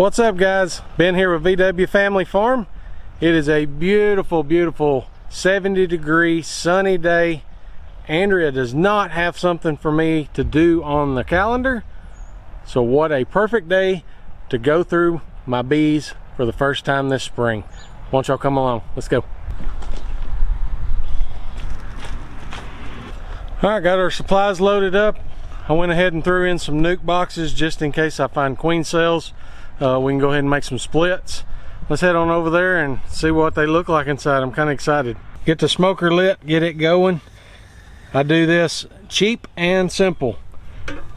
What's up, guys? Ben here with VW Family Farm. It is a beautiful, beautiful 70-degree sunny day. Andrea does not have something for me to do on the calendar, so what a perfect day to go through my bees for the first time this spring. Why don't y'all come along? Let's go. Alright, got our supplies loaded up. I went ahead and threw in some nuke boxes just in case I find queen cells. We can go ahead and make some splits. Let's head on over there and see what they look like inside. I'm kind of excited. Get the smoker lit, get it going. I do this cheap and simple.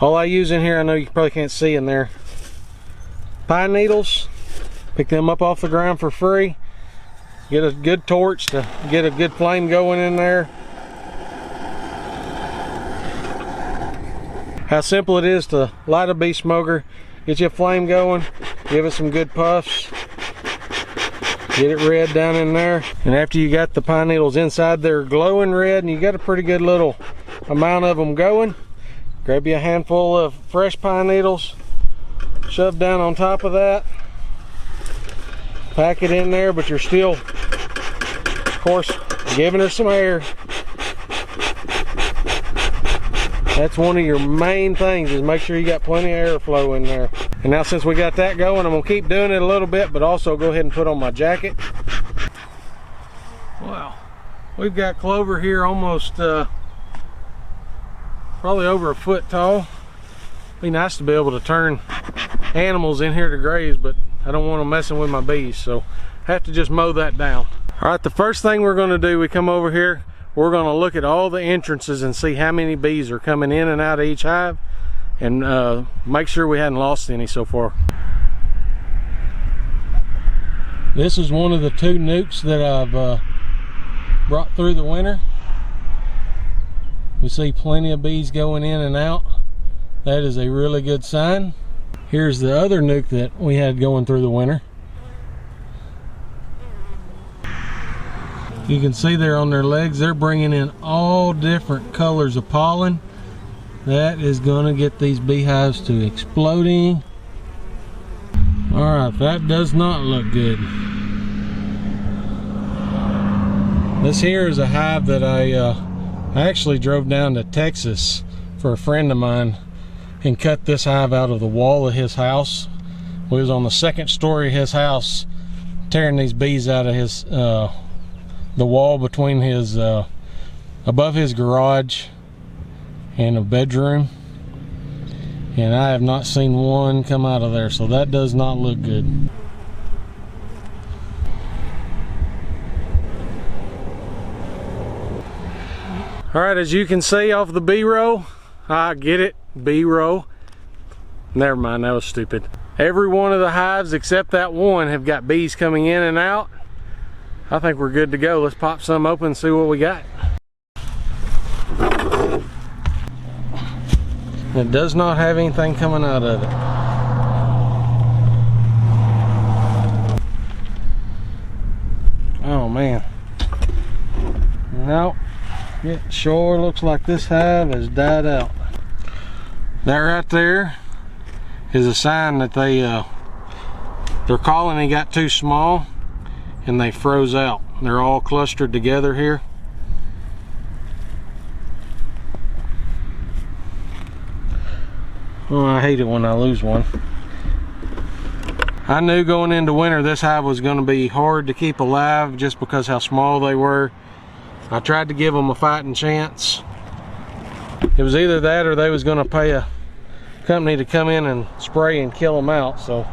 All I use in here, I know you probably can't see in there, pine needles. Pick them up off the ground for free. Get a good torch to get a good flame going in there. How simple it is to light a bee smoker. Get your flame going, give it some good puffs, get it red down in there. And after you got the pine needles inside there glowing red and you got a pretty good little amount of them going, grab you a handful of fresh pine needles, shove down on top of that, pack it in there, but you're still, of course, giving her some air. That's one of your main things, is make sure you got plenty of airflow in there. And now since we got that going, I'm gonna keep doing it a little bit, but also go ahead and put on my jacket. Wow, we've got clover here almost probably over a foot tall. Be nice to be able to turn animals in here to graze, but I don't want them messing with my bees, so I have to just mow that down. All right, the first thing we're gonna do, we come over here, we're going to look at all the entrances and see how many bees are coming in and out of each hive, and make sure we hadn't lost any so far. This is one of the two nukes that I've brought through the winter. We see plenty of bees going in and out. That is a really good sign. Here's the other nuke that we had going through the winter. You can see there on their legs, they're bringing in all different colors of pollen. That is going to get these beehives to exploding. Alright, that does not look good. This here is a hive that I actually drove down to Texas for a friend of mine and cut this hive out of the wall of his house. We was on the second story of his house tearing these bees out of his the wall between his above his garage and a bedroom, and I have not seen one come out of there, so that does not look good. All right, as you can see off the B-row, I get it, B-row, never mind, that was stupid. Every one of the hives except that one have got bees coming in and out. I think we're good to go. Let's pop some open and see what we got. It does not have anything coming out of it. Oh man. Nope. It sure looks like this hive has died out. That right there is a sign that their colony got too small and they froze out. They're all clustered together here. Oh, I hate it when I lose one. I knew going into winter this hive was going to be hard to keep alive just because how small they were. I tried to give them a fighting chance. It was either that or they was going to pay a company to come in and spray and kill them out. So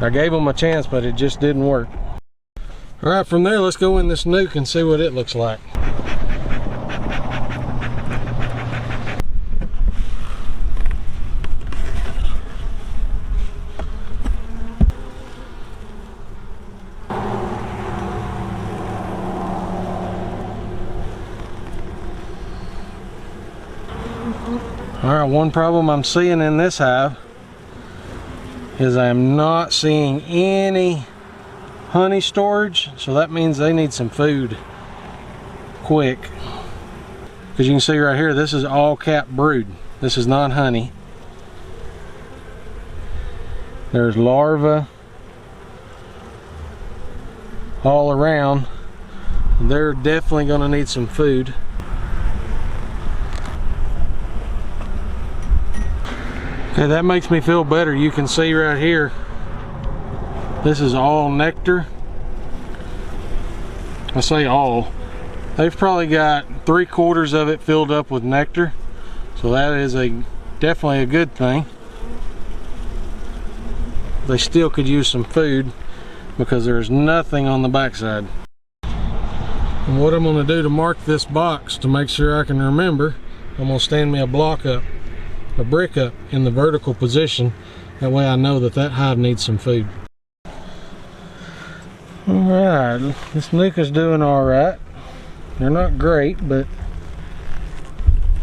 I gave them a chance, but it just didn't work. All right, from there, let's go in this nuke and see what it looks like. All right, one problem I'm seeing in this hive is I am not seeing any honey storage, so that means they need some food quick. Because you can see right here, this is all cap brood. This is not honey. There's larva all around. They're definitely going to need some food. Okay, that makes me feel better. You can see right here, this is all nectar. I say all. They've probably got 3/4 of it filled up with nectar. So that is definitely a good thing. They still could use some food because there's nothing on the backside. And what I'm going to do to mark this box to make sure I can remember, I'm going to stand me a block up, a brick up in the vertical position. That way I know that that hive needs some food. Alright, this nuka's doing alright. They're not great, but,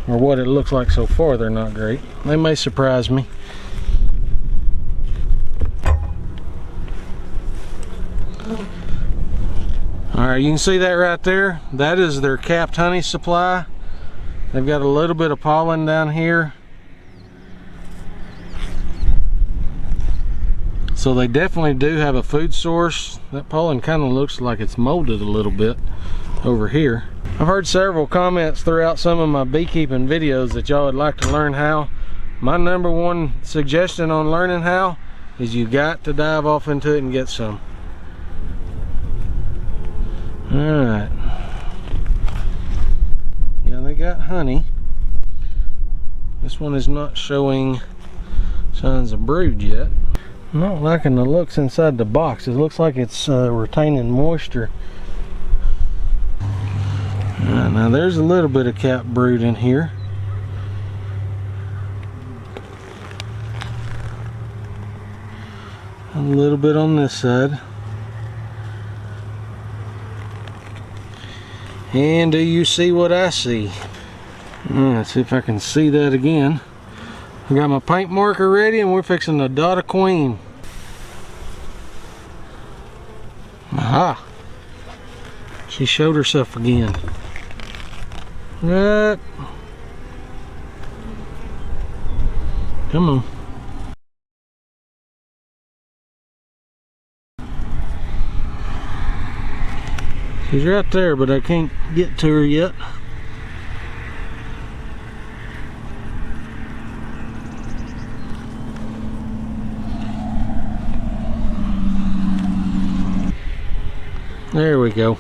or what it looks like so far, they're not great. They may surprise me. Alright, you can see that right there. That is their capped honey supply. They've got a little bit of pollen down here. So they definitely do have a food source. That pollen kind of looks like it's molded a little bit over here. I've heard several comments throughout some of my beekeeping videos that y'all would like to learn how. My number one suggestion on learning how is you got to dive off into it and get some. Alright. Yeah, they got honey. This one is not showing signs of brood yet. I'm not liking the looks inside the box. It looks like it's retaining moisture. Now there's a little bit of capped brood in here. A little bit on this side. And do you see what I see? Let's see if I can see that again. I got my paint marker ready and we're fixing to dot a queen. Aha! She showed herself again. Right. Come on. She's right there, but I can't get to her yet. There we go.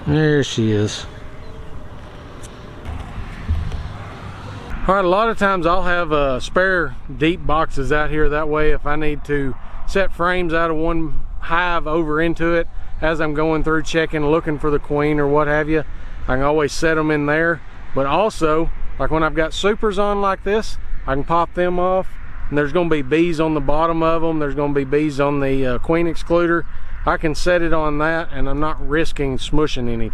There she is. Alright, a lot of times I'll have spare deep boxes out here. That way if I need to set frames out of one hive over into it as I'm going through checking, looking for the queen or what have you, I can always set them in there. But also, like when I've got supers on like this, I can pop them off and there's going to be bees on the bottom of them. There's going to be bees on the queen excluder. I can set it on that and I'm not risking smushing any.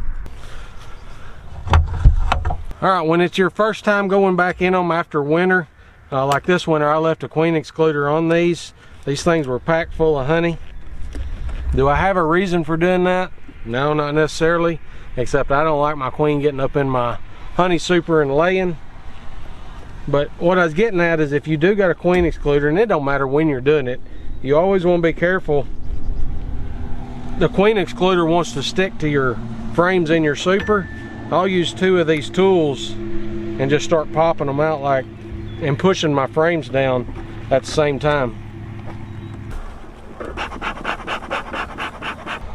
Alright, when it's your first time going back in them after winter, like this winter I left a queen excluder on these. These things were packed full of honey. Do I have a reason for doing that? No, not necessarily, except I don't like my queen getting up in my honey super and laying. But what I was getting at is if you do got a queen excluder, and it don't matter when you're doing it, you always want to be careful. The queen excluder wants to stick to your frames in your super. I'll use 2 of these tools and just start popping them out like and pushing my frames down at the same time.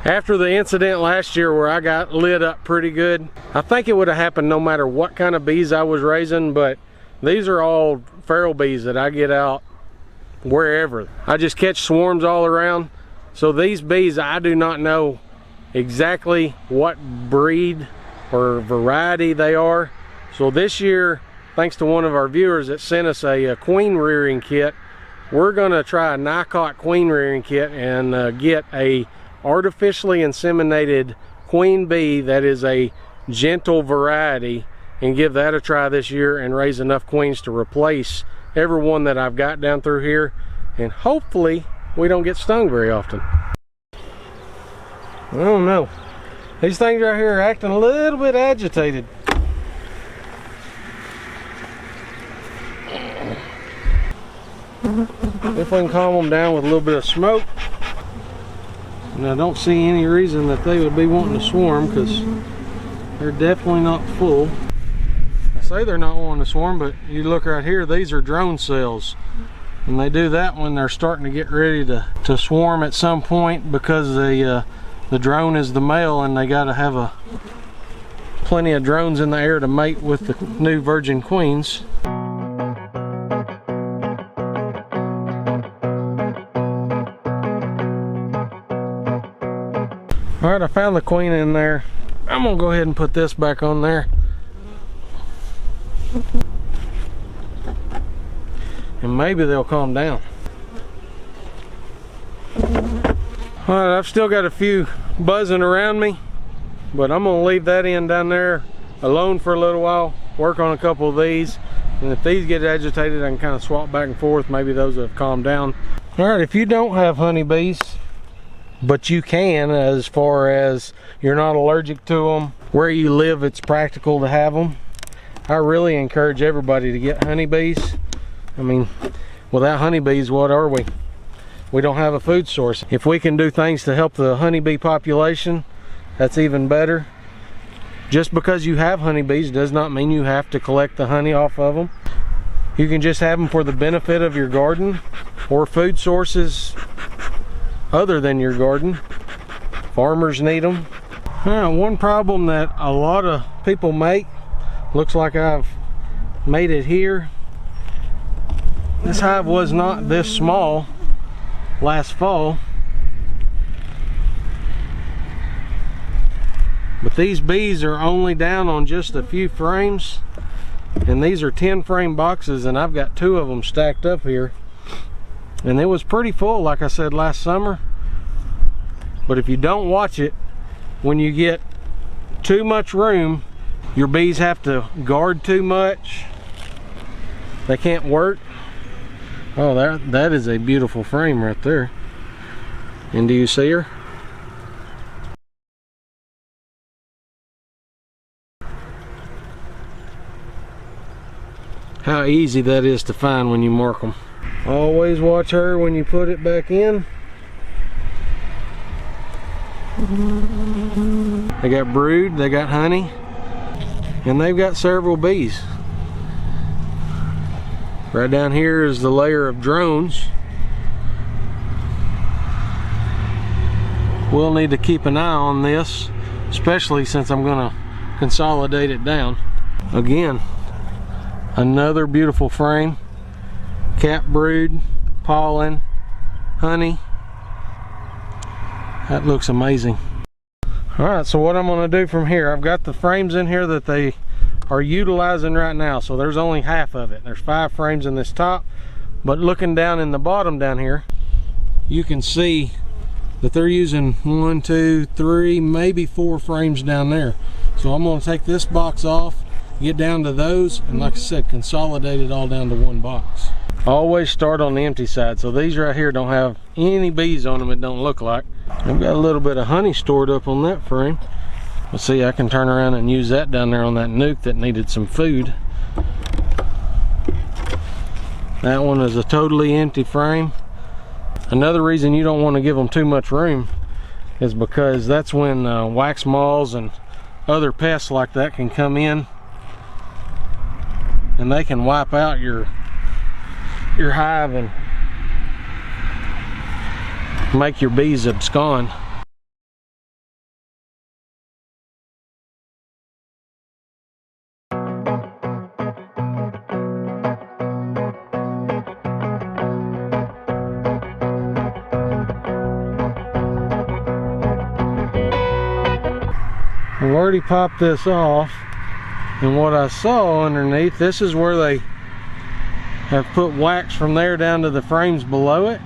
After the incident last year where I got lit up pretty good, I think it would have happened no matter what kind of bees I was raising, but these are all feral bees that I get out wherever. I just catch swarms all around. So these bees, I do not know exactly what breed or variety they are. So this year, thanks to one of our viewers that sent us a queen rearing kit, we're gonna try a NICOT queen rearing kit and get a artificially inseminated queen bee that is a gentle variety and give that a try this year and raise enough queens to replace every one that I've got down through here, and hopefully we don't get stung very often. I don't know. These things right here are acting a little bit agitated. They if we can calm them down with a little bit of smoke. And I don't see any reason that they would be wanting to swarm, because they're definitely not full. I say they're not wanting to swarm, but you look right here, these are drone cells. And they do that when they're starting to get ready to swarm at some point, because the drone is the male and they got to have plenty of drones in the air to mate with the new virgin queens. Alright, I found the queen in there. I'm gonna go ahead and put this back on there. And maybe they'll calm down. Alright, I've still got a few buzzing around me, but I'm gonna leave that end down there alone for a little while, work on a couple of these, and if these get agitated I can kind of swap back and forth. Maybe those have calmed down. Alright, if you don't have honeybees, but you can, as far as you're not allergic to them, where you live it's practical to have them, I really encourage everybody to get honeybees. I mean, without honeybees, what are we? We don't have a food source. If we can do things to help the honeybee population, that's even better. Just because you have honeybees does not mean you have to collect the honey off of them. You can just have them for the benefit of your garden or food sources other than your garden. Farmers need them. One problem that a lot of people make, looks like I've made it here. This hive was not this small last fall, but these bees are only down on just a few frames, and these are 10 frame boxes, and I've got 2 of them stacked up here, and it was pretty full like I said last summer. But if you don't watch it, when you get too much room, your bees have to guard too much, they can't work. Oh, that is a beautiful frame right there. And do you see her? How easy that is to find when you mark them. Always watch her when you put it back in. They got brood, they got honey, and they've got several bees. Right down here is the layer of drones. We'll need to keep an eye on this, especially since I'm going to consolidate it down. Again, another beautiful frame. Cap brood, pollen, honey. That looks amazing. Alright, so what I'm going to do from here, I've got the frames in here that they are utilizing right now, so there's only half of it. There's 5 frames in this top, but looking down in the bottom down here, you can see that they're using 1, 2, 3, maybe 4 frames down there. So I'm going to take this box off, get down to those, and like I said, consolidate it all down to one box. Always start on the empty side. So these right here don't have any bees on them, it don't look like. I've got a little bit of honey stored up on that frame. Let's see, I can turn around and use that down there on that nuke that needed some food. That one is a totally empty frame. Another reason you don't want to give them too much room is because that's when wax moths and other pests like that can come in, and they can wipe out your hive and make your bees abscond. I've already popped this off, and what I saw underneath, this is where they have put wax from there down to the frames below it.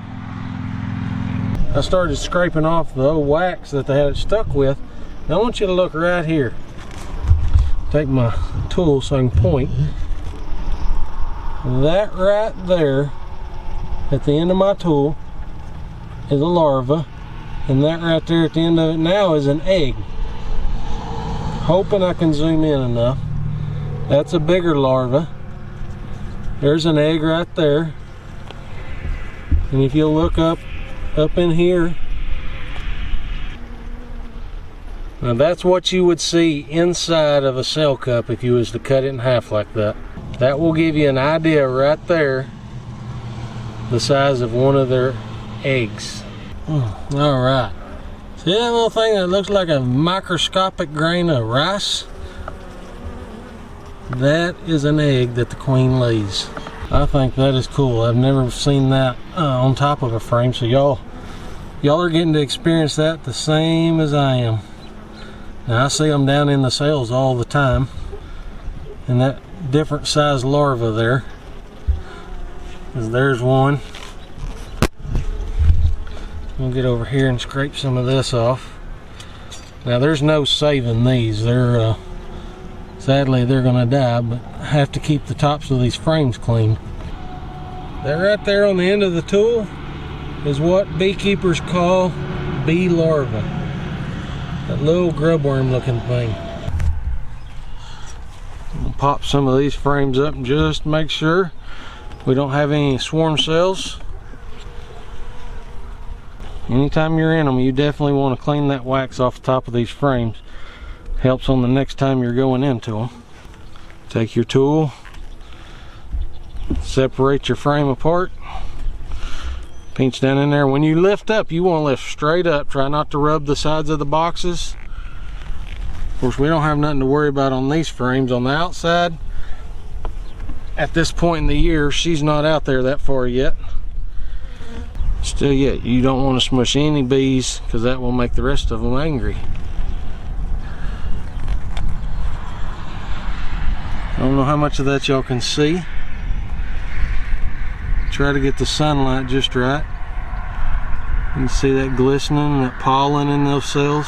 I started scraping off the old wax that they had it stuck with. Now I want you to look right here. Take my tool so I can point. That right there at the end of my tool is a larva, and that right there at the end of it now is an egg. Hoping I can zoom in enough. That's a bigger larva. There's an egg right there. And if you'll look up in here, now that's what you would see inside of a cell cup if you was to cut it in half like that. That will give you an idea right there the size of one of their eggs. All right. See that little thing that looks like a microscopic grain of rice? That is an egg that the queen lays. I think that is cool. I've never seen that on top of a frame, so y'all are getting to experience that the same as I am. Now I see them down in the cells all the time, and that different size larva there, because there's one. We'll get over here and scrape some of this off. Now there's no saving these. They're sadly they're gonna die, but I have to keep the tops of these frames clean. That right there on the end of the tool is what beekeepers call bee larva. That little grubworm looking thing. I'll pop some of these frames up and just make sure we don't have any swarm cells. Anytime you're in them, you definitely want to clean that wax off the top of these frames. Helps on the next time you're going into them. Take your tool, separate your frame apart, pinch down in there. When you lift up, you want to lift straight up. Try not to rub the sides of the boxes. Of course, we don't have nothing to worry about on these frames. On the outside, at this point in the year, she's not out there that far yet. Still yet, you don't want to smush any bees because that will make the rest of them angry. I don't know how much of that y'all can see. Try to get the sunlight just right. You can see that glistening, that pollen in those cells.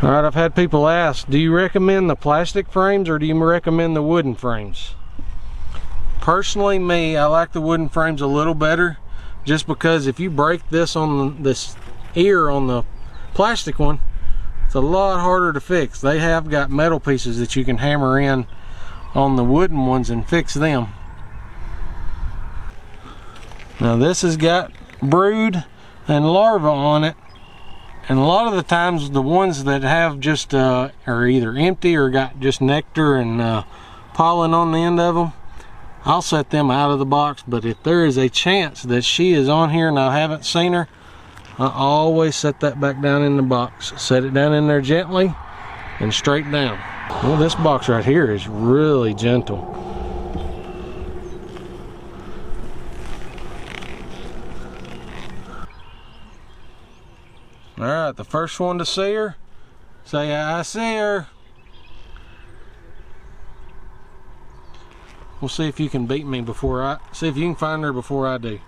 Alright, I've had people ask, do you recommend the plastic frames or do you recommend the wooden frames? Personally, me, I like the wooden frames a little better, just because if you break this on this ear on the plastic one, it's a lot harder to fix. They have got metal pieces that you can hammer in on the wooden ones and fix them. Now this has got brood and larva on it, and a lot of the times the ones that have just are either empty or got just nectar and pollen on the end of them, I'll set them out of the box. But if there is a chance that she is on here and I haven't seen her, I always set that back down in the box. Set it down in there gently and straight down. Well, this box right here is really gentle. All right, the first one to see her, say I see her. We'll see if you can beat me before see if you can find her before I do.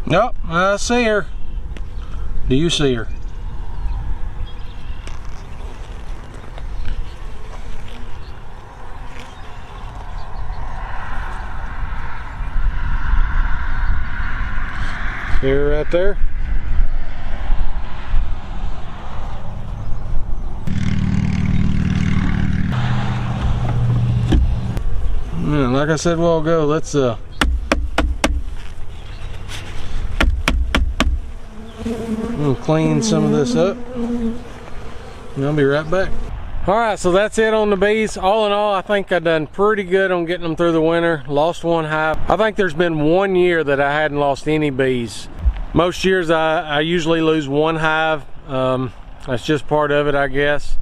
Nope, I see her. Do you see her? See her right there? Yeah, like I said a while ago, let's we'll clean some of this up and I'll be right back. Alright, so that's it on the bees. All in all, I think I've done pretty good on getting them through the winter. Lost one hive. I think there's been 1 year that I hadn't lost any bees. Most years I usually lose one hive. That's just part of it, I guess.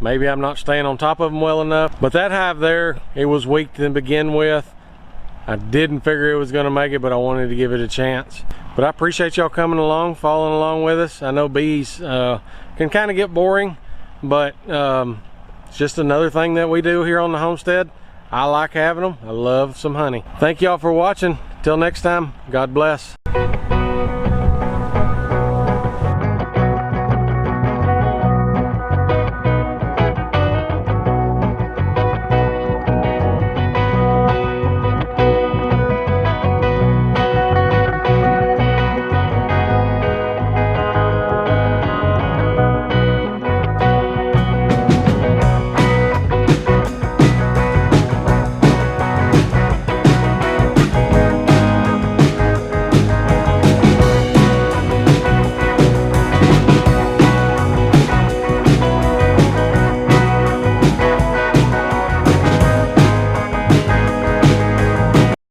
Maybe I'm not staying on top of them well enough. But that hive there, it was weak to begin with. I didn't figure it was going to make it, but I wanted to give it a chance. But I appreciate y'all coming along, following along with us. I know bees can kind of get boring, but it's just another thing that we do here on the homestead. I like having them. I love some honey. Thank y'all for watching. Till next time, God bless.